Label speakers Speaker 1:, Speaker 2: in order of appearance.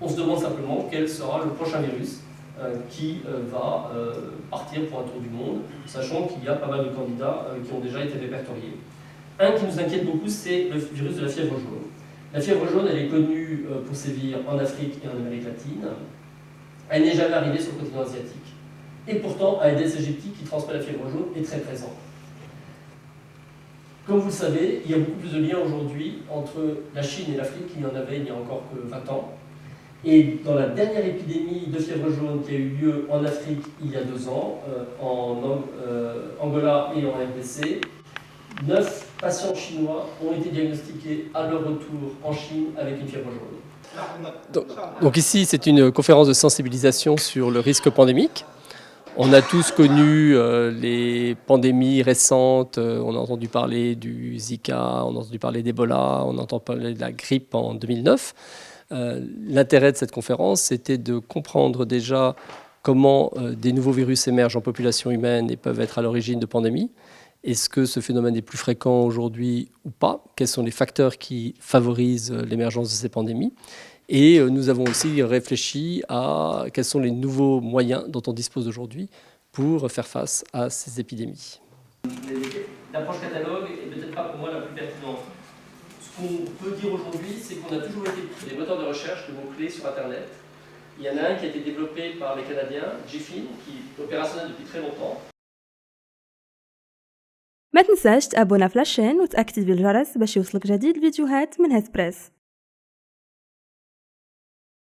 Speaker 1: On se demande simplement quel sera le prochain virus qui va partir pour un tour du monde, sachant qu'il y a pas mal de candidats qui ont déjà été répertoriés. Un qui nous inquiète beaucoup, c'est le virus de la fièvre jaune. La fièvre jaune, elle est connue pour sévir en Afrique et en Amérique latine. Elle n'est jamais arrivée sur le continent asiatique. Et pourtant, un Aedes aegypti qui transmet la fièvre jaune est très présent. Comme vous le savez, il y a beaucoup plus de liens aujourd'hui entre la Chine et l'Afrique qu'il y en avait il y a encore que 20 ans. Et dans la dernière épidémie de fièvre jaune qui a eu lieu en Afrique il y a 2 ans, en Angola et en RDC, 9 patients chinois ont été diagnostiqués à leur retour en Chine avec une fièvre jaune.
Speaker 2: Donc ici, c'est une conférence de sensibilisation sur le risque pandémique. On a tous connu les pandémies récentes, on a entendu parler du Zika, on a entendu parler d'Ebola, on entend parler de la grippe en 2009. L'intérêt de cette conférence, c'était de comprendre déjà comment des nouveaux virus émergent en population humaine et peuvent être à l'origine de pandémies. Est-ce que ce phénomène est plus fréquent aujourd'hui ou pas? Quels sont les facteurs qui favorisent l'émergence de ces pandémies? Et nous avons aussi réfléchi à quels sont les nouveaux moyens dont on dispose aujourd'hui pour faire face à ces épidémies.
Speaker 1: L'approche catalogue est peut-être pas pour moi la plus pertinente. Ce qu'on peut dire aujourd'hui, c'est qu'on a toujours été des moteurs de recherche de mots-clés sur Internet. Il y en a un qui a été développé par les Canadiens, GFIN, qui est opérationnel depuis très longtemps.
Speaker 3: ما تنساش تابونا في لاشين وتأكتيفي الجرس باش يوصلك جديد الفيديوهات من هيث بريس.